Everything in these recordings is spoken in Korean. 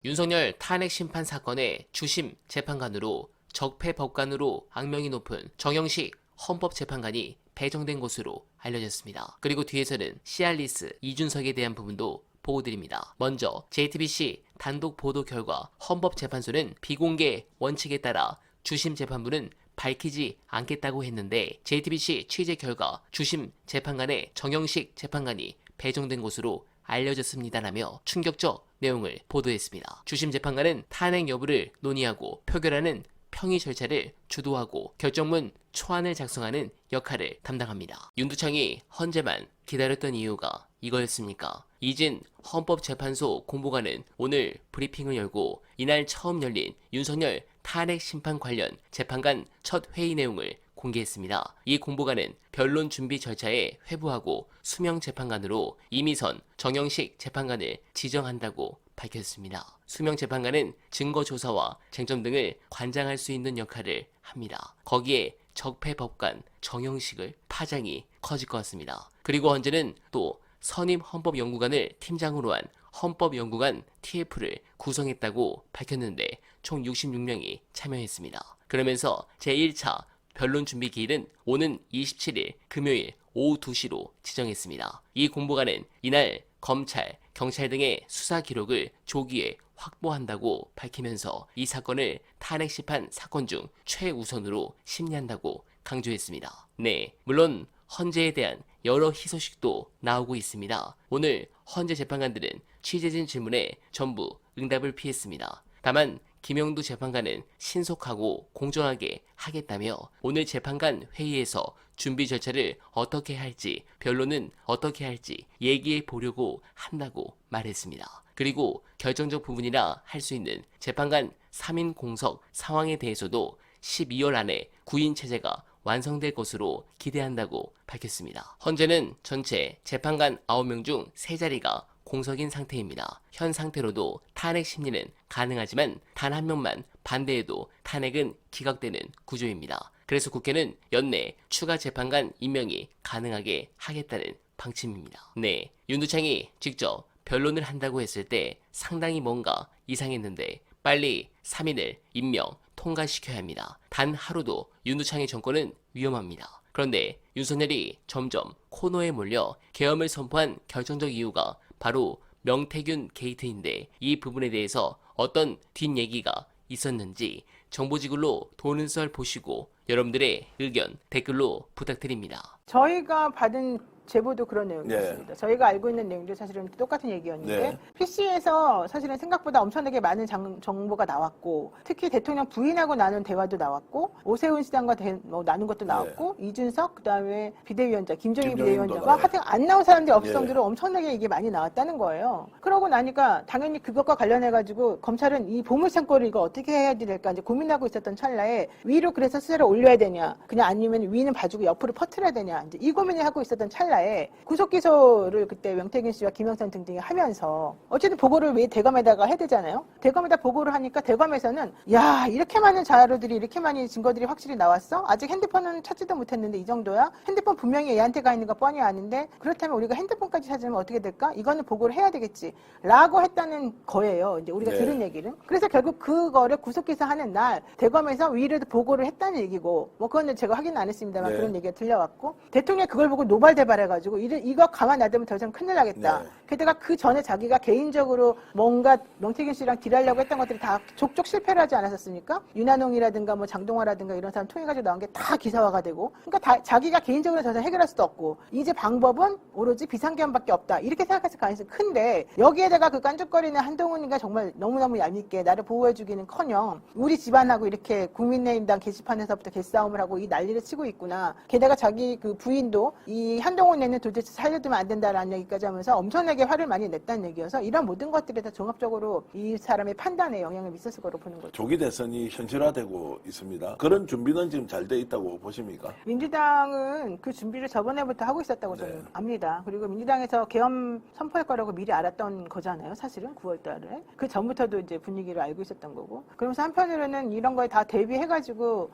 윤석열 탄핵 심판 사건의 주심 재판관으로 적폐 법관으로 악명이 높은 정영식 헌법재판관이 배정된 것으로 알려졌습니다. 그리고 뒤에서는 시알리스 이준석에 대한 부분도 보고드립니다. 먼저 JTBC 단독 보도 결과 헌법재판소는 비공개 원칙에 따라 주심 재판부는 밝히지 않겠다고 했는데 JTBC 취재 결과 주심 재판관의 정영식 재판관이 배정된 것으로 알려졌습니다라며 충격적 내용을 보도했습니다. 주심 재판관은 탄핵 여부를 논의하고 표결하는 평의 절차를 주도하고 결정문 초안을 작성하는 역할을 담당합니다. 윤두창이 헌재만 기다렸던 이유가 이거였습니까? 이진 헌법재판소 공보관은 오늘 브리핑을 열고 이날 처음 열린 윤석열 탄핵 심판 관련 재판관 첫 회의 내용을 공개했습니다. 이 공보관은 변론 준비 절차에 회부하고 수명 재판관으로 이미선, 정영식 재판관을 지정한다고 밝혔습니다. 수명 재판관은 증거 조사와 쟁점 등을 관장할 수 있는 역할을 합니다. 거기에 적폐 법관 정영식을 파장이 커질 것 같습니다. 그리고 헌재는 또 선임 헌법연구관을 팀장으로 한 헌법연구관 TF를 구성했다고 밝혔는데 총 66명이 참여했습니다. 그러면서 제1차 변론 준비 기일은 오는 27일 금요일 오후 2시로 지정했습니다. 이 공보관은 이날 검찰, 경찰 등의 수사 기록을 조기에 확보한다고 밝히면서 이 사건을 탄핵 심판 사건 중 최우선으로 심리한다고 강조했습니다. 네, 물론 헌재에 대한 여러 희소식도 나오고 있습니다. 오늘 헌재 재판관들은 취재진 질문에 전부 응답을 피했습니다. 다만 김영두 재판관은 신속하고 공정하게 하겠다며 오늘 재판관 회의에서 준비 절차를 어떻게 할지 변론은 어떻게 할지 얘기해 보려고 한다고 말했습니다. 그리고 결정적 부분이라 할 수 있는 재판관 3인 공석 상황에 대해서도 12월 안에 구인 체제가 완성될 것으로 기대한다고 밝혔습니다. 헌재는 전체 재판관 9명 중 3자리가 공석인 상태입니다. 현 상태로도 탄핵 심리는 가능하지만 단 한 명만 반대해도 탄핵은 기각되는 구조입니다. 그래서 국회는 연내 추가 재판관 임명이 가능하게 하겠다는 방침입니다. 네, 윤두창이 직접 변론을 한다고 했을 때 상당히 뭔가 이상했는데 빨리 3인을 임명, 통과시켜야 합니다. 단 하루도 윤두창의 정권은 위험합니다. 그런데 윤석열이 점점 코너에 몰려 계엄을 선포한 결정적 이유가 바로 명태균 게이트인데 이 부분에 대해서 어떤 뒷얘기가 있었는지 정보지글로 도는 썰 보시고 여러분들의 의견 댓글로 부탁드립니다. 저희가 받은 제보도 그런 내용이었습니다. 저희가 알고 있는 내용도 사실은 똑같은 얘기였는데 PC에서 사실은 생각보다 엄청나게 많은 정보가 나왔고 특히 대통령 부인하고 나눈 대화도 나왔고 오세훈 시장과 나눈 것도 나왔고 이준석 그다음에 비대위원장 김종인 비대위원장과 하여튼 안 나온 사람들이 없을 정도로 엄청나게 이게 많이 나왔다는 거예요. 그러고 나니까 당연히 그것과 관련해가지고 검찰은 이 보물창고를 이거 어떻게 해야 될까 이제 고민하고 있었던 찰나에 위로 그래서 수사를 올려야 되냐 그냥 아니면 위는 봐주고 옆으로 퍼뜨려야 되냐 이제 이 고민을 하고 있었던 찰나에 구속기소를 그때 명태균 씨와 김영선 등등이 하면서 어쨌든 보고를 왜 대검에다가 해야 되잖아요. 대검에다 보고를 하니까 대검에서는 야 이렇게 많은 자료들이 이렇게 많은 증거들이 확실히 나왔어? 아직 핸드폰은 찾지도 못했는데 이 정도야? 핸드폰 분명히 얘한테 가 있는 거 뻔히 아는데 그렇다면 우리가 핸드폰까지 찾으면 어떻게 될까? 이거는 보고를 해야 되겠지 라고 했다는 거예요. 이제 우리가 들은 얘기는. 그래서 결국 그거를 구속기소하는 날 대검에서 위로도 보고를 했다는 얘기고 뭐 그거는 제가 확인 안 했습니다만 그런 얘기가 들려왔고 대통령이 그걸 보고 노발대발해가지고 이거 가만 놔두면 더 이상 큰일 나겠다. 게다가 그 전에 자기가 개인적으로 뭔가 명태균 씨랑 딜하려고 했던 것들이 다 족족 실패를 하지 않았었습니까? 윤한홍이라든가 뭐 장동화라든가 이런 사람 통해가지고 나온 게 다 기사화가 되고 그러니까 자기가 개인적으로 더 이상 해결할 수도 없고 이제 방법은 오로지 비상계엄밖에 없다. 이렇게 생각해서 가능성이 큰데 여기에다가 그 깐죽거리는 한동훈이가 정말 너무너무 얄밉게 나를 보호해주기는커녕 우리 집안하고 이렇게 국민의힘당 게시판에서부터 개싸움을 하고 이 난리를 치고 있구나. 게다가 자기 그 부인도 이 한동훈 내는 도대체 살려두면 안 된다라는 얘기까지 하면서 엄청나게 화를 많이 냈다는 얘기여서 이런 모든 것들이 다 종합적으로 이 사람의 판단에 영향을 미쳤을 거로 보는 거죠. 조기 대선이 현실화되고 있습니다. 그런 준비는 지금 잘 돼 있다고 보십니까? 민주당은 그 준비를 저번에부터 하고 있었다고 저는 압니다. 그리고 민주당에서 계엄 선포할 거라고 미리 알았던 거잖아요. 사실은 9월 달에. 그 전부터도 이제 분위기를 알고 있었던 거고. 그러면서 한편으로는 이런 거에 다 대비해가지고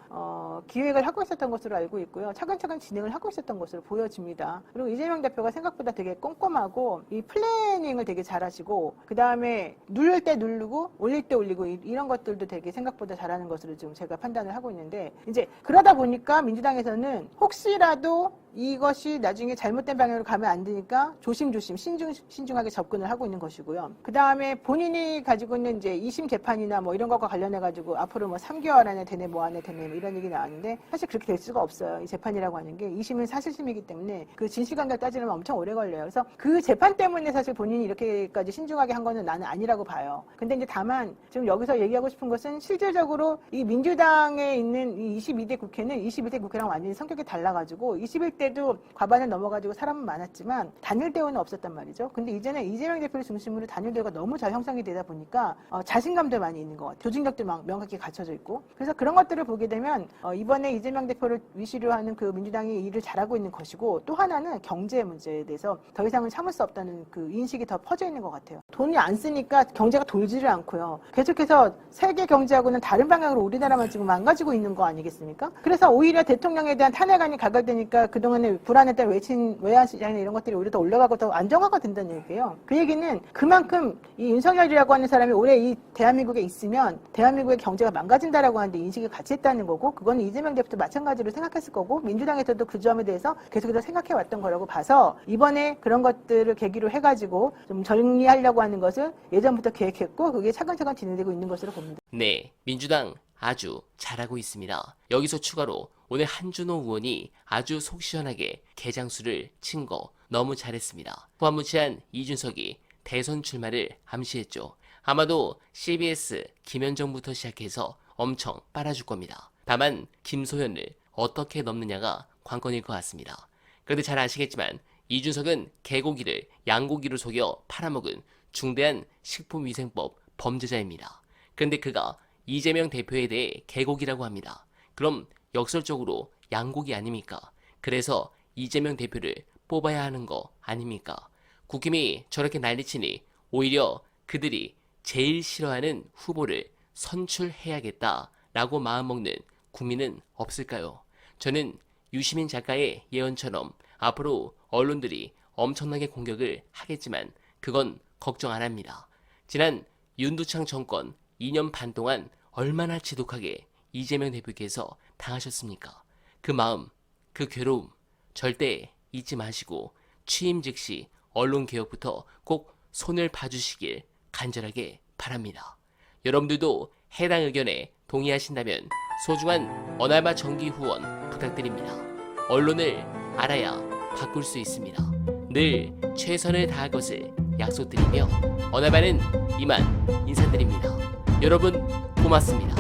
기획을 하고 있었던 것으로 알고 있고요. 차근차근 진행을 하고 있었던 것으로 보여집니다. 그리고 이재명 대표가 생각보다 되게 꼼꼼하고 이 플래닝을 되게 잘하시고 그 다음에 누를 때 누르고 올릴 때 올리고 이런 것들도 되게 생각보다 잘하는 것으로 지금 제가 판단을 하고 있는데 이제 그러다 보니까 민주당에서는 혹시라도 이것이 나중에 잘못된 방향으로 가면 안 되니까 조심조심 신중하게 접근을 하고 있는 것이고요. 그 다음에 본인이 가지고 있는 이제 2심 재판이나 뭐 이런 것과 관련해가지고 앞으로 뭐 3개월 안에 되네 뭐 안에 되네 뭐 이런 얘기 나왔는데 사실 그렇게 될 수가 없어요. 이 재판이라고 하는 게 2심은 사실심이기 때문에 그 진실관계를 따지려면 엄청 오래 걸려요. 그래서 그 재판 때문에 사실 본인이 이렇게까지 신중하게 한 거는 나는 아니라고 봐요. 근데 이제 다만 지금 여기서 얘기하고 싶은 것은 실질적으로 이 민주당에 있는 이 22대 국회는 21대 국회랑 완전히 성격이 달라가지고 21대도 과반을 넘어가지고 사람은 많았지만 단일 대우는 없었단 말이죠. 근데 이제는 이재명 대표를 중심으로 단일 대우가 너무 잘 형성이 되다 보니까 자신감도 많이 있는 것 같아요. 조직력도 명확히 갖춰져 있고. 그래서 그런 것들을 보게 되면 이번에 이재명 대표를 위시로 하는 그 민주당이 일을 잘하고 있는 것이고 또 하나는 경제 문제에 대해서 더 이상은 참을 수 없다는 그 인식이 더 퍼져 있는 것 같아요. 돈이 안 쓰니까 경제가 돌지를 않고요. 계속해서 세계 경제하고는 다른 방향으로 우리나라만 지금 망가지고 있는 거 아니겠습니까? 그래서 오히려 대통령에 대한 탄핵안이 가결되니까 그동안에 불안했던 외환 시장이나 이런 것들이 오히려 더 올라가고 더 안정화가 된다는 얘기예요. 그 얘기는 그만큼 이 윤석열이라고 하는 사람이 올해 이 대한민국에 있으면 대한민국의 경제가 망가진다라고 하는데 인식이 같이 했다는 거고 그건 이재명 대표도 마찬가지로 생각했을 거고 민주당에서도 그 점에 대해서 계속해서 생각해왔던 거라고 봐서 이번에 그런 것들을 계기로 해가지고 좀 정리하려고 하는 것을 예전부터 계획했고 그게 차근차근 진행되고 있는 것으로 봅니다. 네, 민주당 아주 잘하고 있습니다. 여기서 추가로 오늘 한준호 의원이 아주 속 시원하게 개장수를 친 거 너무 잘했습니다. 후한무치한 이준석이 대선 출마를 암시했죠. 아마도 CBS 김현정부터 시작해서 엄청 빨아줄 겁니다. 다만 김소연을 어떻게 넘느냐가 관건일 것 같습니다. 그런데 잘 아시겠지만 이준석은 개고기를 양고기로 속여 팔아먹은 중대한 식품위생법 범죄자입니다. 그런데 그가 이재명 대표에 대해 개고기라고 합니다. 그럼 역설적으로 양고기 아닙니까? 그래서 이재명 대표를 뽑아야 하는 거 아닙니까? 국힘이 저렇게 난리치니 오히려 그들이 제일 싫어하는 후보를 선출해야겠다라고 마음먹는 국민은 없을까요? 저는 유시민 작가의 예언처럼 앞으로 언론들이 엄청나게 공격을 하겠지만 그건 걱정 안 합니다. 지난 윤두창 정권 2년 반 동안 얼마나 지독하게 이재명 대표께서 당하셨습니까? 그 마음, 그 괴로움 절대 잊지 마시고 취임 즉시 언론개혁부터 꼭 손을 봐주시길 간절하게 바랍니다. 여러분들도 해당 의견에 동의하신다면 소중한 언알바 정기 후원 부탁드립니다. 언론을 알아야 바꿀 수 있습니다. 늘 최선을 다할 것을 약속드리며 언알바는 이만 인사드립니다. 여러분 고맙습니다.